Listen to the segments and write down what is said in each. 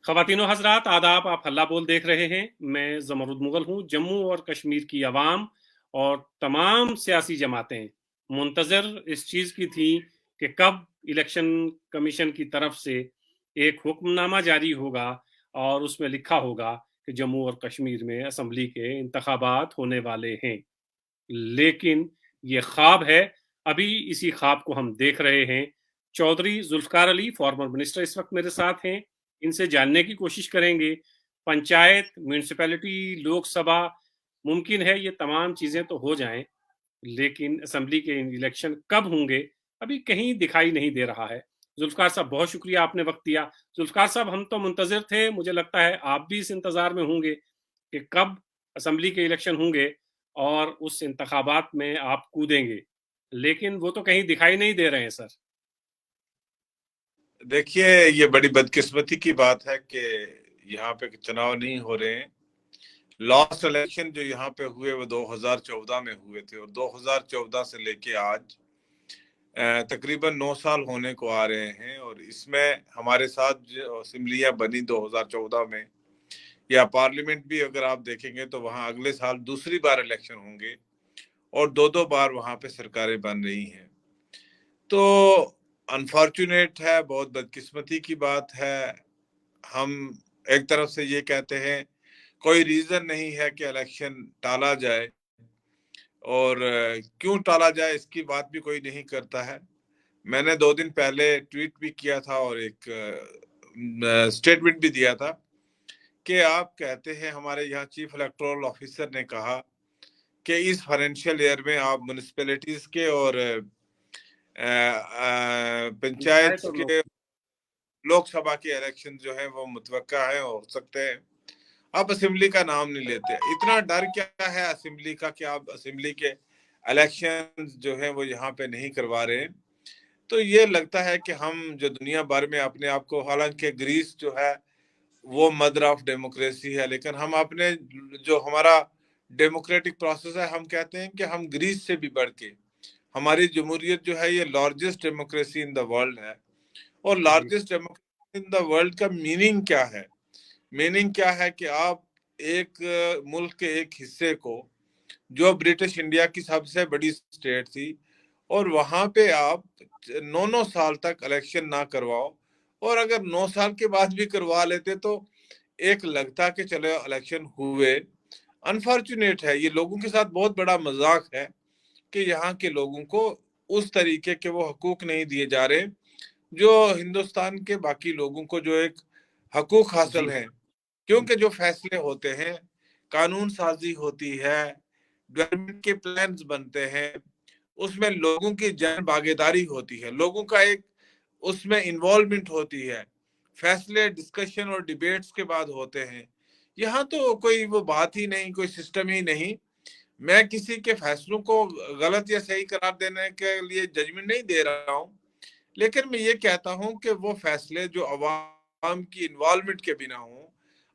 ख़वातीन और हज़रात आदाब, आप हल्ला बोल देख रहे हैं। मैं ज़मरुद मुग़ल हूँ। जम्मू और कश्मीर की अवाम और तमाम सियासी जमातें मुंतज़र इस चीज़ की थी कि कब इलेक्शन कमीशन की तरफ से एक हुक्मनामा जारी होगा और उसमें लिखा होगा कि जम्मू और कश्मीर में असम्बली के इंतखाबात होने वाले हैं। लेकिन ये ख्वाब है, अभी इसी ख्वाब को हम देख रहे हैं। चौधरी जुल्फ़कार अली फॉर्मर मिनिस्टर इस वक्त मेरे साथ हैं। इनसे जानने की कोशिश करेंगे, पंचायत, म्यूनिसिपैलिटी, लोकसभा, मुमकिन है ये तमाम चीज़ें तो हो जाएं, लेकिन असम्बली के इलेक्शन कब होंगे अभी कहीं दिखाई नहीं दे रहा है। जुल्फ़कार साहब, बहुत शुक्रिया आपने वक्त दिया। जुल्फ़कार साहब, हम तो मुंतज़िर थे, मुझे लगता है आप भी इस इंतज़ार में होंगे कि कब असम्बली के इलेक्शन होंगे और उस इंतखाबात में आप कूदेंगे, लेकिन वो तो कहीं दिखाई नहीं दे रहे हैं सर। देखिए, ये बड़ी बदकिस्मती की बात है कि यहाँ पे चुनाव नहीं हो रहे हैं। लास्ट इलेक्शन जो यहाँ पे हुए वो 2014 में हुए थे और 2014 से लेके आज तकरीबन 9 साल होने को आ रहे हैं। और इसमें हमारे साथ जो असेंबलियां बनी 2014 में, या पार्लियामेंट भी अगर आप देखेंगे तो वहाँ अगले साल दूसरी बार इलेक्शन होंगे और दो दो बार वहाँ पे सरकारें बन रही हैं। तो अनफॉर्चुनेट है, बहुत बदकिस्मती की बात है। हम एक तरफ से ये कहते हैं कोई रीजन नहीं है कि इलेक्शन टाला जाए, और क्यों टाला जाए इसकी बात भी कोई नहीं करता है। मैंने 2 दिन पहले ट्वीट भी किया था और एक स्टेटमेंट भी दिया था कि आप कहते हैं, हमारे यहाँ चीफ इलेक्टोरल ऑफिसर ने कहा कि इस फाइनेंशियल ईयर में आप म्यूनिसिपैलिटीज के और पंचायत पंचायत और के, लोकसभा के इलेक्शन जो है वो मुतवक्का है, हो सकते हैं। आप असेंबली का नाम नहीं लेते। इतना डर क्या है असेंबली का कि आप असेंबली के इलेक्शन जो है वो यहाँ पे नहीं करवा रहे। तो ये लगता है कि हम जो दुनिया भर में अपने आप को, हालांकि ग्रीस जो है वो मदर ऑफ डेमोक्रेसी है, लेकिन हम अपने जो हमारा डेमोक्रेटिक प्रोसेस है, हम कहते हैं कि हम ग्रीस से भी बढ़ के, हमारी जमहूरियत जो है ये largest democracy in the world है। और जी, largest democracy in the world का मीनिंग क्या है? मीनिंग क्या है कि आप एक मुल्क के एक हिस्से को, जो ब्रिटिश इंडिया की सबसे बड़ी स्टेट थी, और वहां पे आप 9 9 साल तक इलेक्शन ना करवाओ, और अगर 9 साल के बाद भी करवा लेते तो एक लगता कि चलो इलेक्शन हुए। अनफॉर्चुनेट है, ये लोगों के साथ बहुत बड़ा मजाक है कि यहाँ के लोगों को उस तरीके के वो हकूक नहीं दिए जा रहे जो हिंदुस्तान के बाकी लोगों को जो एक हकूक हासिल जी, है। क्योंकि जो फैसले होते हैं, कानून साजी होती है, गवर्नमेंट के प्लान्स बनते हैं, उसमें लोगों की जन भागीदारी होती है, लोगों का एक उसमें इन्वॉल्वमेंट होती है, फैसले डिस्कशन और डिबेट्स के बाद होते हैं। यहाँ तो कोई वो बात ही नहीं, कोई सिस्टम ही नहीं। मैं किसी के फैसलों को गलत या सही करार देने के लिए जजमेंट नहीं दे रहा हूँ, लेकिन मैं ये कहता हूँ कि वो फैसले जो अवाम की इन्वॉल्वमेंट के बिना हो,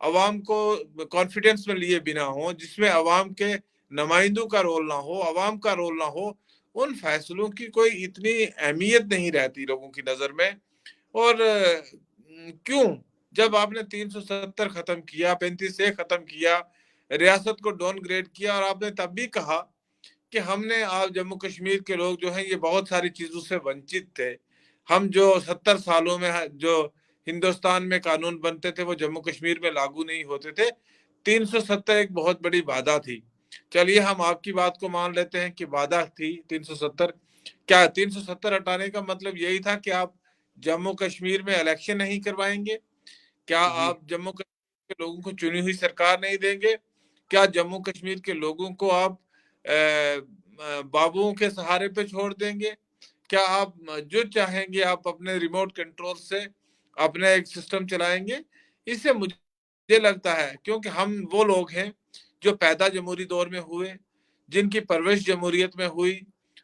अवाम को कॉन्फिडेंस में लिए बिना हो, जिसमें अवाम के नुमाइंदों का रोल ना हो, अवाम का रोल ना हो, उन फैसलों की कोई इतनी अहमियत नहीं रहती लोगों की नजर में। और क्यों, जब आपने 370 खत्म किया, 35 से खत्म किया, रियासत को डाउनग्रेड किया, और आपने तब भी कहा कि हमने, आप जम्मू कश्मीर के लोग जो हैं ये बहुत सारी चीजों से वंचित थे, हम जो 70 सालों में जो हिंदुस्तान में कानून बनते थे वो जम्मू कश्मीर में लागू नहीं होते थे। 370 एक बहुत बड़ी बाधा थी। चलिए हम आपकी बात को मान लेते हैं कि बाधा थी 370। क्या 370 हटाने का मतलब यही था कि आप जम्मू कश्मीर में इलेक्शन नहीं करवाएंगे? क्या जी, आप जम्मू कश्मीर के लोगों को चुनी हुई सरकार नहीं देंगे? क्या जम्मू कश्मीर के लोगों को आप बाबुओं के सहारे पे छोड़ देंगे? क्या आप जो चाहेंगे आप अपने रिमोट कंट्रोल से अपना एक सिस्टम चलाएंगे? इससे मुझे लगता है, क्योंकि हम वो लोग हैं जो पैदा जमहूरी दौर में हुए, जिनकी परवरिश जमहूरियत में हुई,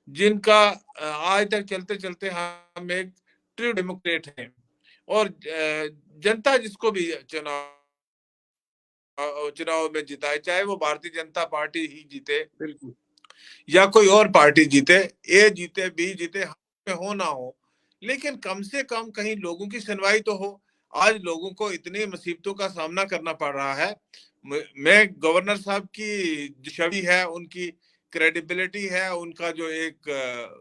जिनका आज तक चलते चलते हम एक ट्रू डेमोक्रेट हैं। और जनता जिसको भी चुनाव में जिताए, चाहे वो भारतीय जनता पार्टी ही जीते बिल्कुल। या कोई और पार्टी जीते, ए जीते बी जीते, हम में हो ना हो, लेकिन कम से कम कहीं लोगों की सुनवाई तो हो। आज लोगों को इतनी मुसीबतों का सामना करना पड़ रहा है। मैं गवर्नर साहब की जो छवि है, उनकी क्रेडिबिलिटी है, उनका जो एक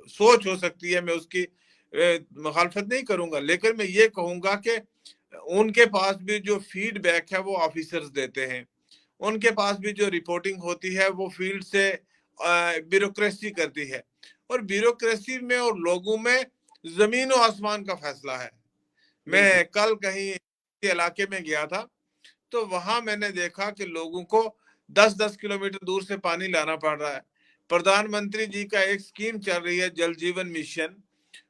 सोच हो सकती है, मैं उसकी मुखालफत नहीं करूंगा, लेकिन मैं ये कहूंगा कि उनके पास भी जो फीडबैक है वो ऑफिसर्स देते हैं, उनके पास भी जो रिपोर्टिंग होती है वो फील्ड से ब्यूरोक्रेसी करती है, और ब्यूरोक्रेसी में और लोगों में जमीन और आसमान का फैसला है। बिल्कुल। मैं कल कहीं इलाके में गया था, तो वहां मैंने देखा कि लोगों को 10-10 किलोमीटर दूर से पानी लाना पड़ रहा है। प्रधानमंत्री जी का एक स्कीम चल रही है, जल जीवन मिशन,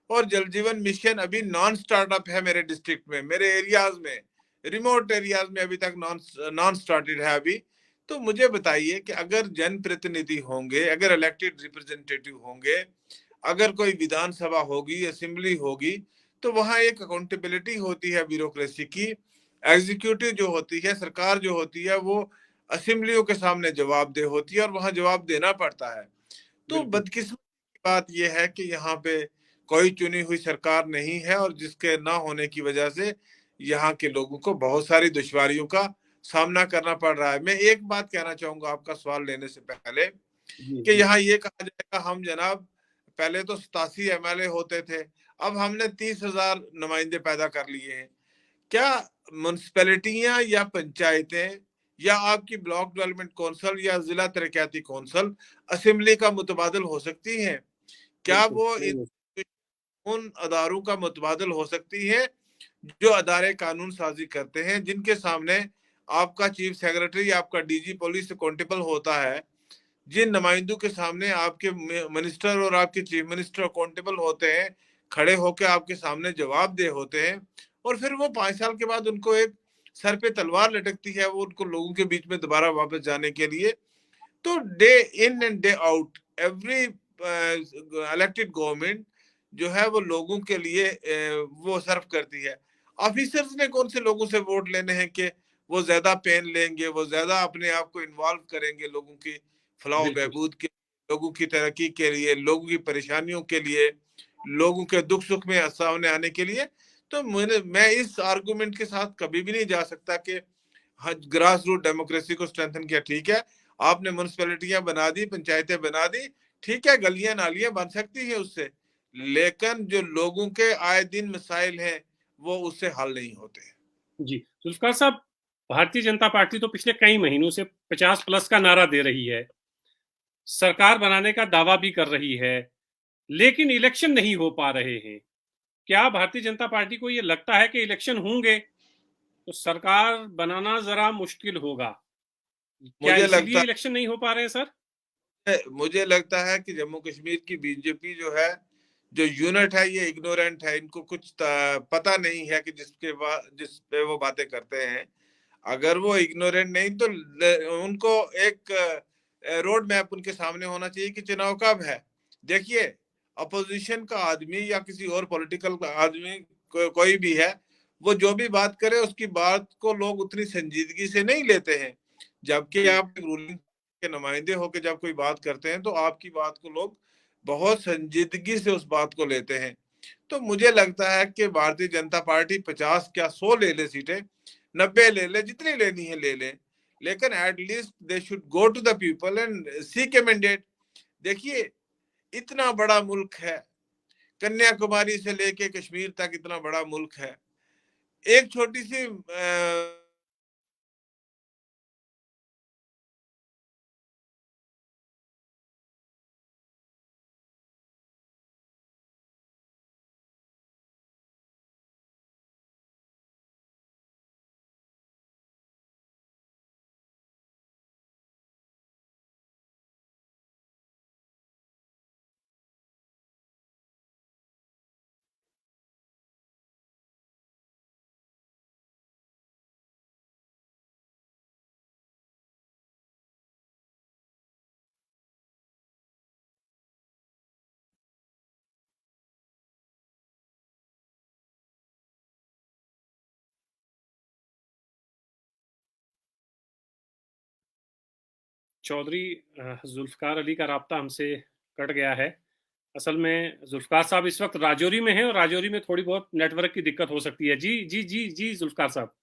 और जल जीवन मिशन अभी नॉन स्टार्टअप है मेरे डिस्ट्रिक्ट में, मेरे एरियाज में, रिमोट एरियाज में अभी तक नॉन नॉन स्टार्टेड है अभी। तो मुझे बताइए कि अगर जनप्रतिनिधि होंगे, अगर इलेक्टेड रिप्रेजेंटेटिव होंगे, अगर कोई विधानसभा होगी, असेंबली होगी, तो वहां एक अकाउंटेबिलिटी होती है ब्यूरोक्रेसी की। एग्जीक्यूटिव जो होती है, सरकार जो होती है, वो असेंबलियों के सामने जवाबदेह होती है और वहां जवाब देना पड़ता है। तो बिल्कुल। बदकिस्मती की बात यह है कि यहाँ पे कोई चुनी हुई सरकार नहीं है, और जिसके ना होने की वजह से यहाँ के लोगों को बहुत सारी दुश्वारियों का सामना करना पड़ रहा है। मैं एक बात कहना चाहूंगा आपका सवाल लेने से पहले, जी कि जी। यहाँ ये कहा जाएगा हम जनाब पहले तो 87 MLA होते थे, अब हमने 30,000 नुमाइंदे पैदा कर लिए हैं। क्या म्यूनसिपैलिटियां या पंचायतें या आपकी ब्लॉक डेवलपमेंट कौंसिल या जिला तरक्याती कौंसिल असेंबली का मुतबादल हो सकती हैं? क्या बिल्कुल वो नहीं हो उन अदारों का मुतबादल हो सकती है जो अदारे कानून साजी करते हैं, जिनके सामने आपका चीफ सेक्रेटरी, आपका डीजी पुलिस अकाउंटेबल होता है, जिन नुमाइंदों के सामने आपके मिनिस्टर और आपके चीफ मिनिस्टर अकाउंटेबल होते हैं, खड़े होकर आपके सामने जवाबदेह होते हैं, और फिर वो 5 साल के बाद उनको एक सर पे तलवार लटकती है, वो उनको लोगों के बीच में दोबारा वापस जाने के लिए। तो day in and day out every elected government जो है वो लोगों के लिए वो सर्व करती है। ऑफिसर्स ने कौन से लोगों से वोट लेने हैं कि वो ज्यादा पेन लेंगे, वो ज्यादा अपने आप को इन्वॉल्व करेंगे लोगों की फलाह बिल्कुल। बहबूद के, लोगों की तरक्की के लिए, लोगों की परेशानियों के लिए, लोगों के दुख सुख में सामने आने के लिए। तो मैं इस आर्गुमेंट के साथ कभी भी नहीं जा सकता कि हाँ, ग्रास रूट डेमोक्रेसी को स्ट्रेंथन किया, ठीक है, आपने म्यूनसिपैलिटियां बना दी, पंचायतें बना दी, ठीक है, गलियां नालियां बन सकती है उससे, लेकिन जो लोगों के आए दिन मसाइल हैं वो उससे हल नहीं होते। जी जुल्फकार साहब, भारतीय जनता पार्टी तो पिछले कई महीनों से 50+ का नारा दे रही है, सरकार बनाने का दावा भी कर रही है, लेकिन इलेक्शन नहीं हो पा रहे हैं। क्या भारतीय जनता पार्टी को ये लगता है कि इलेक्शन होंगे तो सरकार बनाना जरा मुश्किल होगा? क्या मुझे इसीलिए लगता इलेक्शन नहीं हो पा रहे हैं सर? मुझे लगता है कि जम्मू कश्मीर की बीजेपी जो है, जो यूनिट है, ये इग्नोरेंट है, इनको कुछ पता नहीं है कि जिस पे वो बातें करते हैं। अगर वो इग्नोरेंट नहीं तो उनको एक रोड मैप उनके सामने होना चाहिए कि चुनाव कब है। देखिए, अपोजिशन का आदमी या किसी और पॉलिटिकल आदमी कोई भी है, वो जो भी बात करे उसकी बात को लोग उतनी संजीदगी से नहीं लेते हैं, जबकि जी। आप रूलिंग के नुमाइंदे होकर जब कोई बात करते हैं तो आपकी बात को लोग बहुत संजीदगी से उस बात को लेते हैं। तो मुझे लगता है कि भारतीय जनता पार्टी 50 क्या 100 ले ले सीटें, 90 ले ले, जितनी लेनी है ले ले, लेकिन at least they should go to the people and seek a mandate. देखिए, इतना बड़ा मुल्क है, कन्याकुमारी से लेके कश्मीर तक इतना बड़ा मुल्क है, एक छोटी सी चौधरी जुल्फकार अली का राब्ता हमसे कट गया है। असल में जुल्फकार साहब इस वक्त राजौरी में हैं और राजौरी में थोड़ी बहुत नेटवर्क की दिक्कत हो सकती है। जी जी जी जी जुल्फकार साहब।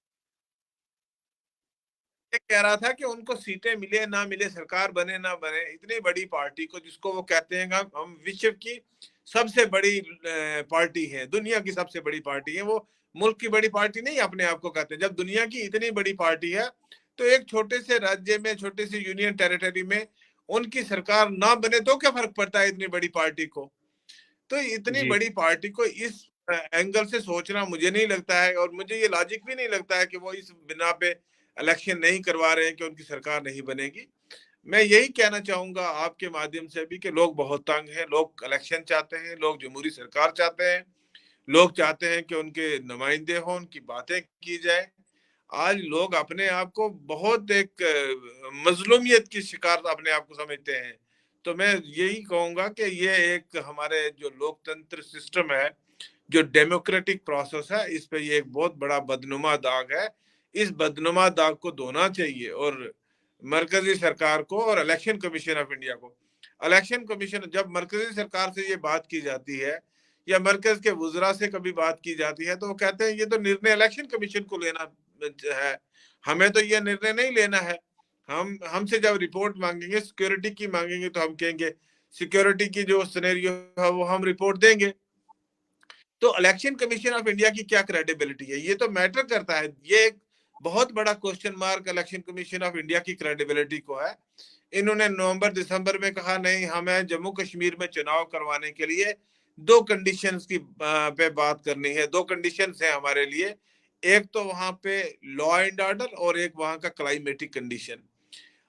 कह रहा था कि उनको सीटें मिले ना मिले, सरकार बने ना बने, इतनी बड़ी पार्टी को, जिसको वो कहते हैं हम विश्व की सबसे बड़ी पार्टी है, दुनिया की सबसे बड़ी पार्टी है, वो मुल्क की बड़ी पार्टी नहीं अपने आप को कहते हैं। जब दुनिया की इतनी बड़ी पार्टी है तो एक छोटे से राज्य में, छोटे से यूनियन टेरिटरी में उनकी सरकार ना बने तो क्या फर्क पड़ता है इतनी बड़ी पार्टी को। तो इतनी जी बड़ी पार्टी को इस एंगल से सोचना मुझे नहीं लगता है, और मुझे ये लॉजिक भी नहीं लगता है कि वो इस बिना पे इलेक्शन नहीं करवा रहे हैं कि उनकी सरकार नहीं बनेगी। मैं यही कहना चाहूंगा आपके माध्यम से भी कि लोग बहुत तंग हैं, लोग इलेक्शन चाहते हैं, लोग जमहूरी सरकार चाहते हैं, लोग चाहते हैं कि उनके नुमाइंदे हों, उनकी बातें की जाए। आज लोग अपने आप को बहुत एक मजलूमियत की शिकार अपने आप को समझते हैं। तो मैं यही कहूंगा कि ये एक हमारे जो लोकतंत्र सिस्टम है, जो डेमोक्रेटिक प्रोसेस है, इस पे ये एक बहुत बड़ा बदनुमा दाग है। इस बदनुमा दाग को धोना चाहिए, और मरकजी सरकार को और इलेक्शन कमीशन ऑफ इंडिया को। इलेक्शन कमीशन, जब मरकजी सरकार से ये बात की जाती है या मरकज के वुजरा से कभी बात की जाती है, तो वो कहते हैं ये तो निर्णय इलेक्शन कमीशन को लेना है, हमें तो ये निर्णय नहीं लेना है। हमसे जब रिपोर्ट मांगेंगे, सिक्योरिटी की मांगेंगे, तो हम कहेंगे सिक्योरिटी की जो सिनेरियो है वो हम रिपोर्ट देंगे। तो इलेक्शन कमीशन ऑफ इंडिया की क्या क्रेडिबिलिटी है, ये तो मैटर करता है। ये एक बहुत बड़ा question mark election commission of India की क्रेडिबिलिटी को है। इन्होंने नवंबर दिसंबर में कहा नहीं, हमें जम्मू कश्मीर में चुनाव करवाने के लिए दो कंडीशंस की पे बात करनी है। दो कंडीशंस हैं हमारे लिए, एक तो वहां पे लॉ एंड ऑर्डर और एक वहां का क्लाइमेटिक कंडीशन।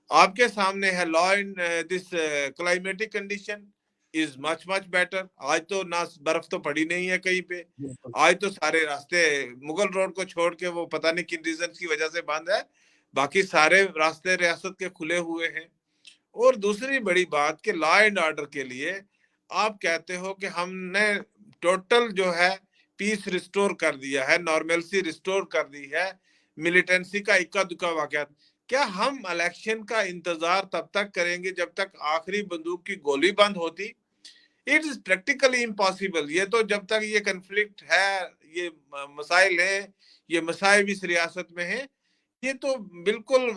आपके सामने है law and this climatic condition is much much better. आज तो ना बर्फ तो पड़ी नहीं है कहीं पे, बिल्कुल। आज तो सारे रास्ते मुगल रोड को छोड़ के वो पता नहीं किन रीजन की वजह से बंद है, बाकी सारे रास्ते रियासत के खुले हुए हैं। और दूसरी बड़ी बात कि लॉ एंड ऑर्डर के लिए आप कहते हो कि हमने टोटल जो है पीस रिस्टोर कर दिया है, नॉर्मलसी रिस्टोर कर दी है, मिलिटेंसी का इक्का दुक्का वाकया। क्या हम इलेक्शन का इंतजार तब तक करेंगे जब तक आखिरी बंदूक की गोली बंद होती? It is practically impossible. ये तो जब तक ये कन्फ्लिक्ट है, ये मसाइल है, ये मसाइल इस रियासत में है, ये तो बिल्कुल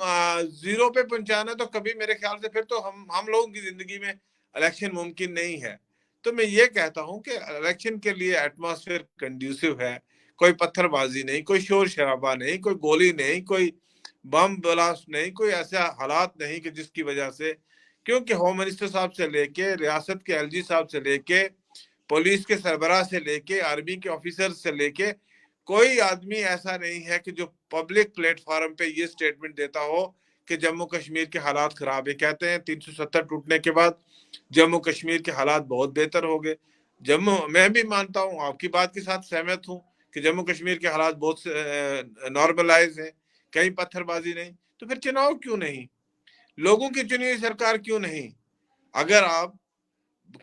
जीरो पे पहुंचाना, तो कभी मेरे ख्याल से फिर तो हम लोगों की जिंदगी में इलेक्शन मुमकिन नहीं है। तो मैं ये कहता हूं कि इलेक्शन के लिए एटमॉस्फेयर कंड्यूसिव है, कोई पत्थरबाजी नहीं, कोई शोर शराबा नहीं, कोई गोली नहीं, कोई बम ब्लास्ट नहीं, कोई ऐसा हालात नहीं कि जिसकी वजह से, क्योंकि होम मिनिस्टर साहब से लेके रियासत के एलजी साहब से लेके पुलिस के सरबराह से लेके आर्मी के ऑफिसर से लेके कोई आदमी ऐसा नहीं है कि जो पब्लिक प्लेटफॉर्म पे ये स्टेटमेंट देता हो कि जम्मू कश्मीर के हालात खराब है। कहते हैं 370 टूटने के बाद जम्मू कश्मीर के हालात बहुत बेहतर हो गए। जम्मू, मैं भी मानता हूँ, आपकी बात के साथ सहमत हूँ कि जम्मू कश्मीर के हालात बहुत नॉर्मलाइज हैं, कहीं पत्थरबाजी नहीं। तो फिर चुनाव क्यों नहीं, लोगों की चुनी हुई सरकार क्यों नहीं? अगर आप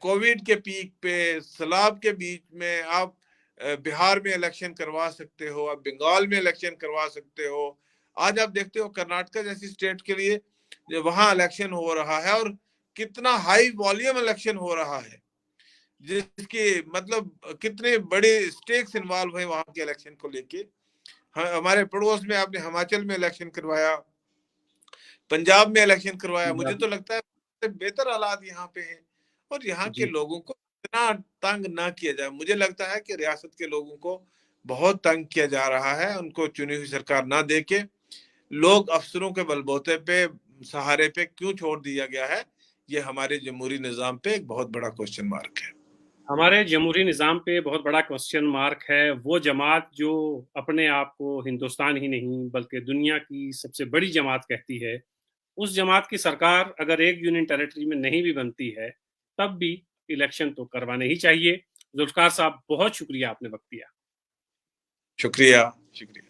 कोविड के पीक पे सैलाब के बीच में आप बिहार में इलेक्शन करवा सकते हो, आप बंगाल में इलेक्शन करवा सकते हो, आज आप देखते हो कर्नाटक जैसी स्टेट के लिए वहां इलेक्शन हो रहा है, और कितना हाई वॉल्यूम इलेक्शन हो रहा है, जिसकी मतलब कितने बड़े स्टेक्स इन्वॉल्व है वहां के इलेक्शन को लेके। हमारे पड़ोस में आपने हिमाचल में इलेक्शन करवाया, पंजाब में इलेक्शन करवाया, मुझे तो लगता है बेहतर हालात यहाँ पे हैं। और यहाँ के जी लोगों को इतना तंग ना किया जाए। मुझे लगता है कि रियासत के लोगों को बहुत तंग किया जा रहा है, उनको चुनी हुई सरकार ना देके लोग अफसरों के बलबूते पे, सहारे पे क्यों छोड़ दिया गया है, ये हमारे जमहूरी निजाम पे एक बहुत बड़ा क्वेश्चन मार्क है। हमारे जमहूरी निज़ाम पे बहुत बड़ा क्वेश्चन मार्क है वो जमात जो अपने आप को हिंदुस्तान ही नहीं बल्कि दुनिया की सबसे बड़ी जमात कहती है। उस जमात की सरकार अगर एक यूनियन टेरिटरी में नहीं भी बनती है तब भी इलेक्शन तो करवाने ही चाहिए। जुल्फकार साहब बहुत शुक्रिया, आपने वक्त दिया। शुक्रिया, शुक्रिया।